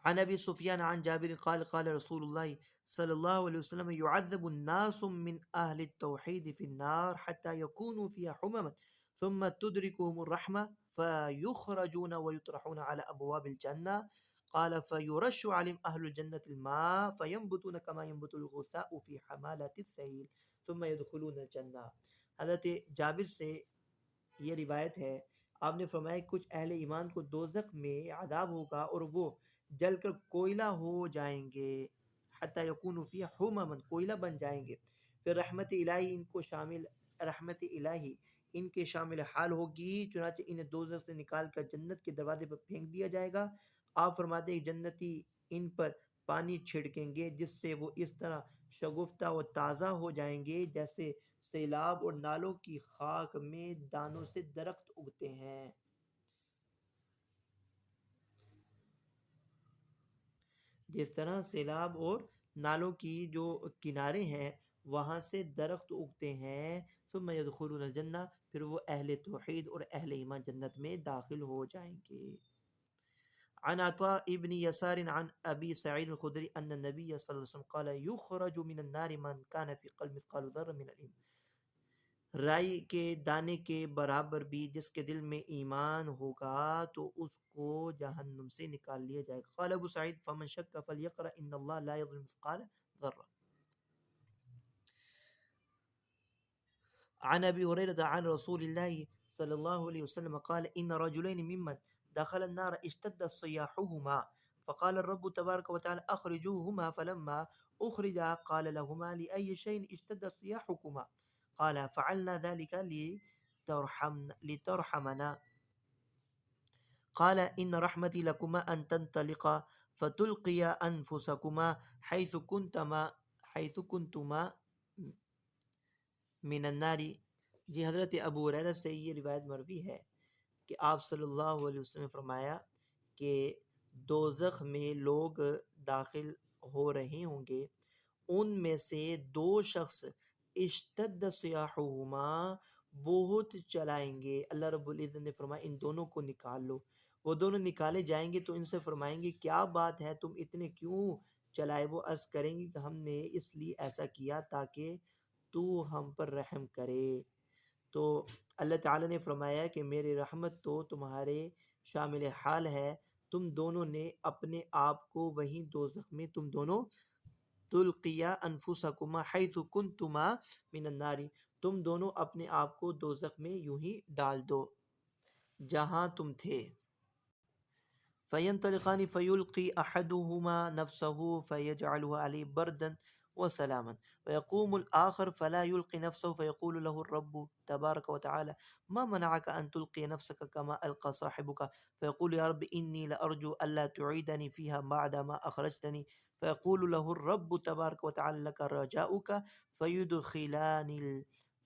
A: عن ابي سفيان عن جابر قال قال رسول الله صلى الله عليه وسلم يعذب الناس من اهل التوحيد في النار حتى يكونوا فيها حمما ثم تدركهم الرحمه فيخرجون ويطرحون على ابواب الجنه قال فيرش عليهم اهل الجنه الماء فينبتون كما ينبت الغثاء في حماله السيل ثم يدخلون الجنه. حضرت جابر سے یہ روایت ہے، آپ نے فرمایا کچھ اہل ایمان کو دوزخ میں عذاب ہوگا اور وہ جل کر کوئلہ ہو جائیں گے، حتی یکونوا فی حمما، کوئلہ بن جائیں گے، پھر رحمت الہی ان کے شامل حال ہوگی، چنانچہ انہیں دوزخ سے نکال کر جنت کے دروازے پر پھینک دیا جائے گا۔ آپ فرماتے ہیں جنتی ان پر پانی چھڑکیں گے جس سے وہ اس طرح شگفتہ و تازہ ہو جائیں گے جیسے سیلاب اور نالوں کی خاک میں دانوں سے درخت اگتے ہیں۔ جس طرح سیلاب اور نالوں کی جو کنارے ہیں وہاں سے درخت اگتے ہیں، ثم يدخلون الجنہ، پھر وہ اہل توحید اور اہل ایمان جنت میں داخل ہو جائیں گے۔ عن عطاء ابن يسار عن ابي سعيد الخدري ان النبي صلى الله عليه وسلم قال يخرج من النار من كان في قلب مثقال ذره من الايمان، رائی کے دانے کے برابر بھی جس کے دل میں ایمان ہوگا تو اس کو جہنم سے نکال لیا جائے گا۔ قال ابو سعید فمن شک فلیقرأ ان اللہ لا یظلم مثقال ذرہ۔ عن ابي هريره عن رسول الله صلى الله عليه وسلم قال ان رجلين ممن دخل النار اشتد صياحهما فقال الرب تبارك وتعالى اخرجوهما فلما اخرجا قال لهما لاي شيء اشتد صياحكما قال فعلنا ذلك لترحمنا قال ان رحمتي لكما ان تنطلقا فتلقيا انفسكما حيث كنتما من النار۔ جی حضرت ابو ہریرہ سے یہ روایت مروی ہے کہ آپ صلی اللہ علیہ وسلم نے فرمایا کہ دوزخ میں لوگ داخل ہو رہے ہوں گے، ان میں سے دو شخص اشتد سیاحہما، بہت چلائیں گے، اللہ رب العزت نے فرمایا ان دونوں کو نکال لو۔ وہ دونوں نکالے جائیں گے تو ان سے فرمائیں گے کیا بات ہے تم اتنے کیوں چلائے؟ وہ عرض کریں گے کہ ہم نے اس لیے ایسا کیا تاکہ تو ہم پر رحم کرے۔ تو اللہ تعالیٰ نے فرمایا کہ میری رحمت تو تمہارے شامل حال ہے، تم دونوں نے اپنے آپ کو وہیں دوزخ میں تم دونوں تلقیا انفسکما حیث کنتما من النار، تم دونوں اپنے آپ کو دوزخ میں یوں ہی ڈال دو جہاں تم تھے۔ فینطلقان فیلقی احدہما نفسه فیجعلها علیہ بردا وسلاما ويقوم الآخر فلا يلقي نفسه فيقول له الرب تبارك وتعالى ما منعك أن تلقي نفسك كما ألقى صاحبك فيقول يا رب إني لأرجو ألا تعيدني فيها بعدما أخرجتني فيقول له الرب تبارك وتعالى لك رجاؤك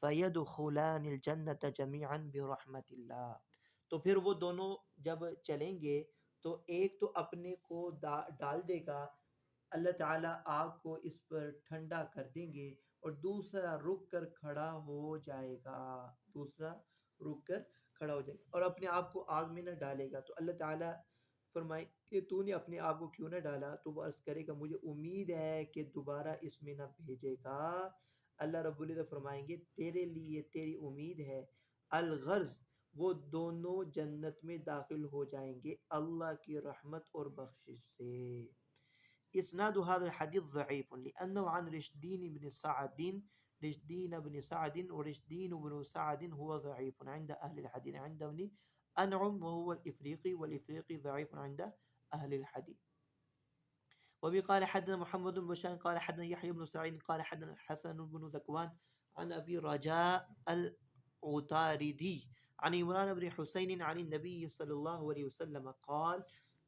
A: فيدخلان الجنة جميعا برحمة الله۔ تو پھر وہ دونوں جب چلیں گے تو ایک تو اپنے کو ڈال دے گا، اللہ تعالیٰ آگ کو اس پر ٹھنڈا کر دیں گے، اور دوسرا رک کر کھڑا ہو جائے گا، اور اپنے آپ کو آگ میں نہ ڈالے گا۔ تو اللہ تعالیٰ فرمائے کہ تو نے اپنے آپ کو کیوں نہ ڈالا؟ تو وہ عرض کرے گا مجھے امید ہے کہ دوبارہ اس میں نہ بھیجے گا۔ اللہ رب العزت فرمائیں گے تیرے لیے تیری امید ہے، الغرض وہ دونوں جنت میں داخل ہو جائیں گے اللہ کی رحمت اور بخشش سے۔ اسناد هذا الحديث ضعيف لأنه عن رشدين بن سعد ورشدين بن سعد هو ضعيف عند أهل الحديث عند ابن أنعم وهو الإفريقي والإفريقي ضعيف عند أهل الحديث۔ وبي قال حدثنا محمد بن بشار قال حدثنا يحيى بن سعيد قال حدثنا الحسن بن ذكوان عن أبي رجاء العطاردي عن عمران بن حسين عن النبي صلى الله عليه وسلم قال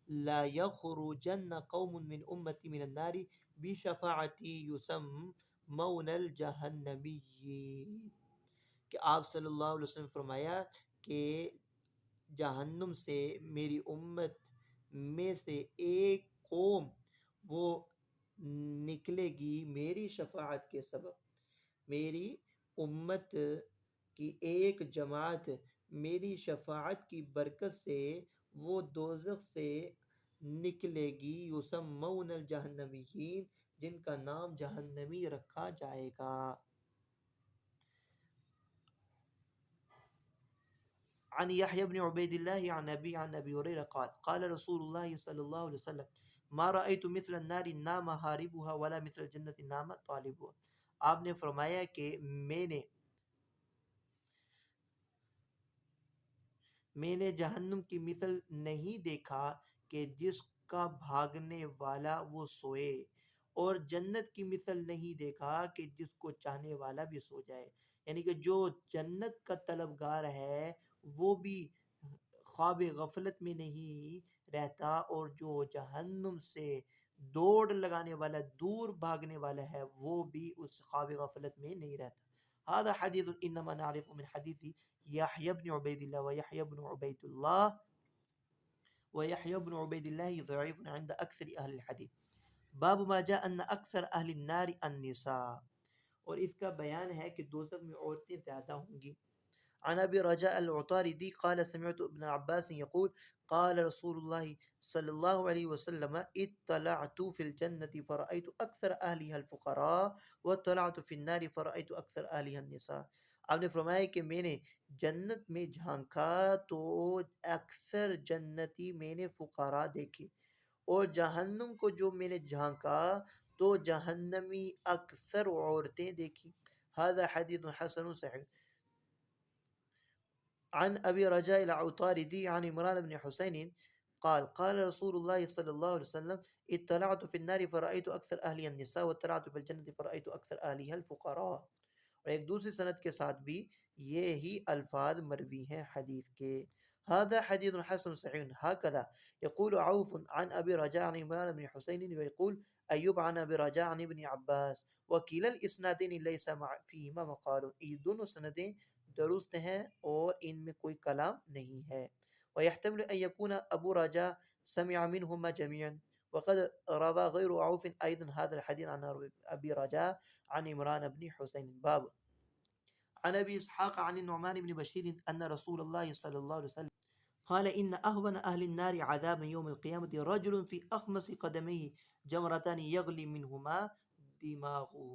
A: لا يخرجن قوم من أمتي من النار بشفاعتي يسمون الجهنميين، کہ آپ صلی اللہ علیہ وسلم فرمایا کہ جہنم سے میری امت میں سے ایک قوم وہ نکلے گی میری شفاعت کے سبب، میری امت کی ایک جماعت میری شفاعت کی برکت سے وہ دوزخ سے نکلے گی یسمون الجہنمیین، جن کا نام جہنمی رکھا جائے گا۔ عن يحيى بن عبيد الله عن ابي هريره قال قال رسول الله صلى الله عليه وسلم ما رايت مثل النار نام حاربها ولا مثل الجنه نام طالبها۔ آپ نے فرمایا کہ میں نے جہنم کی مثل نہیں دیکھا کہ جس کا بھاگنے والا وہ سوئے، اور جنت کی مثل نہیں دیکھا کہ جس کو چاہنے والا بھی سو جائے۔ یعنی کہ جو جنت کا طلبگار ہے وہ بھی خواب غفلت میں نہیں رہتا، اور جو جہنم سے دوڑ لگانے والا، دور بھاگنے والا ہے، وہ بھی اس خواب غفلت میں نہیں رہتا۔ هذا حديث انما نعرف من حديث يحيى بن عبيد الله ويحيى بن عبيد الله ويحيى بن عبيد الله ضعيف عند اکثر اہل الحدیث۔ باب ما جاء ان اکثر اہل النار النساء، اور اس کا بیان ہے کہ دوزخ میں عورتیں زیادہ ہوں گی۔ عن ابي رجاء العطاردي قال سمعت ابن عباس يقول قال رسول الله صلى الله عليه وسلم اطلعت في الجنة فرأيت أكثر أهلها الفقراء واطلعت في النار فرأيت أكثر أهلها النساء۔ آپ نے فرمایا کہ میں نے جنت میں جھانکا تو اکثر جنتی میں نے فقراء دیکھے، اور جہنم کو جو میں نے جھانکا تو جہنمی اکثر عورتیں دیکھی۔ هذا حدیث حسن صحیح۔ عن ابي رجاء العطاردي عن عمران بن حسين قال قال رسول الله صلى الله عليه وسلم اطلعت في النار فرأيت أكثر أهلها النساء واطلعت في الجنة فرأيت أكثر أهلها الفقراء۔ اور ایک دوسری سند کے ساتھ بھی یہی الفاظ مروی ہیں حدیث کے۔ هذا حديث حسن صحيح هكذا يقول عوف عن ابي رجاء عن عمران بن حسين ويقول ايوب عن ابي رجاء عن ابن عباس وكلا الاسنادين ليس فيهما مقال۔ یہ دونوں سندیں درست ہیں اور ان میں کوئی کلام نہیں ہے۔ ويحتمل ان يكون ابو رجاء سمع منهما جميعا، وقد روى غير عوف ايضا هذا الحديث عن ابي رجاء عن عمران بن حسين۔ باب عن ابي اسحاق عن النعمان بن بشير ان رسول الله صلى الله عليه وسلم قال ان اهون اهل النار عذابا يوم القيامه رجل في اخمص قدميه جمرتان يغلي منهما دماغه۔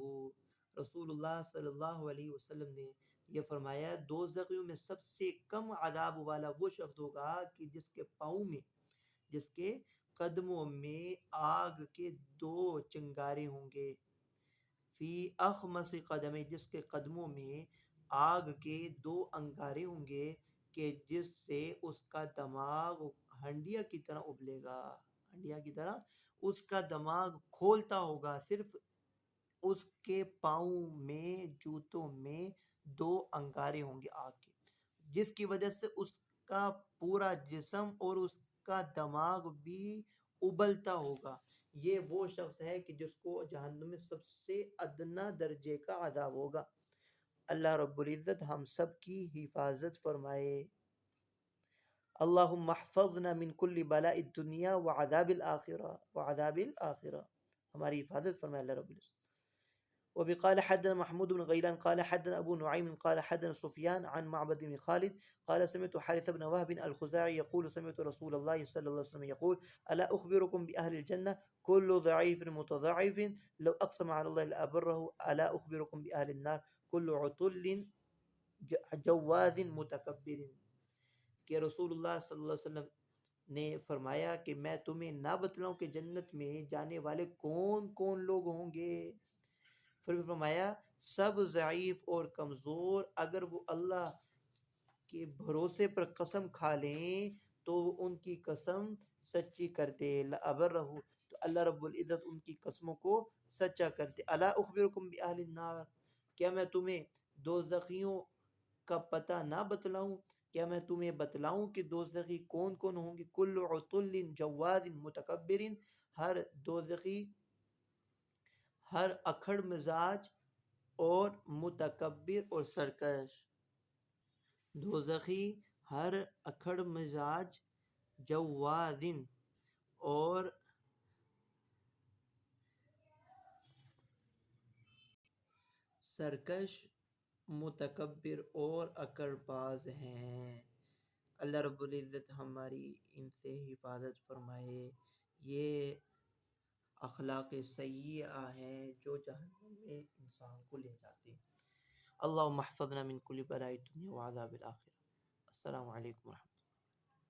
A: رسول اللہ صلی اللہ علیہ وسلم نے یہ فرمایا دوزخیوں میں سب سے کم عذاب والا وہ شخص ہوگا کہ جس کے پاؤں میں، جس کے قدموں میں آگ کے دو چنگارے ہوں گے۔ فی اخمص قدمے، جس کے قدموں میں آگ کے دو انگارے ہوں گے، کہ جس سے اس کا دماغ ہنڈیا کی طرح ابلے گا، ہنڈیا کی طرح اس کا دماغ کھولتا ہوگا، صرف اس کے پاؤں میں، جوتوں میں دو انگارے ہوں گے آگ کے، جس کی وجہ سے اس کا پورا جسم اور اس کا دماغ بھی ابلتا ہوگا۔ یہ وہ شخص ہے کہ جس کو جہنم میں سب سے ادنا درجے کا عذاب ہوگا۔ اللہ رب العزت ہم سب کی حفاظت فرمائے۔ اللہم احفظنا من کل بلاء الدنیا وعذاب الآخرہ، ہماری حفاظت فرمائے اللہ رب العزت۔ وبقال حدثنا محمود بن غيلان قال حدثنا أبو نعيم قال حدثنا سفيان عن معبد بن خالد قال سمعت حارث بن وهب الخزاعي يقول سمعت رسول الله صلى الله عليه وسلم يقول ألا أخبركم بأهل الجنة كل ضعيف متضعف لو أقسم على الله لأبره ألا أخبركم بأهل النار كل عتل جواز متکبر۔ کہ رسول اللہ صلی اللہ علیہ وسلم نے فرمایا کہ میں تمہیں نہ بتلاؤں کہ جنت میں جانے والے کون کون لوگ ہوں گے؟ پھر فرمایا سب ضعیف اور کمزور، اگر وہ اللہ کے بھروسے پر قسم کھا لیں تو ان کی قسم سچی کر دے، لَأَبَرَّهُ، تو اللہ رب العزت ان کی قسموں کو سچا کر دے۔ الا اخبرکم بأہل النار، کیا میں تمہیں دوزخیوں کا پتہ نہ بتلاؤں؟ کیا میں تمہیں بتلاؤں کہ دوزخی کون کون ہوں گے؟ کل عتل جواد متکبر، ہر دوزخی، ہر اکھڑ مزاج اور متکبر اور سرکش۔ دوزخی ہر اکھڑ مزاج، جوادن اور سرکش، متکبر اور اکڑ باز ہیں۔ اللہ رب العزت ہماری ان سے حفاظت فرمائے۔ یہ اخلاق سیئہ ہیں جو جہنم میں انسان کو لے جاتے ہیں۔ اللہم احفظنا من کل بلاء الدنیا وعذاب الآخرہ۔ السلام علیکم ورحمۃ اللہ۔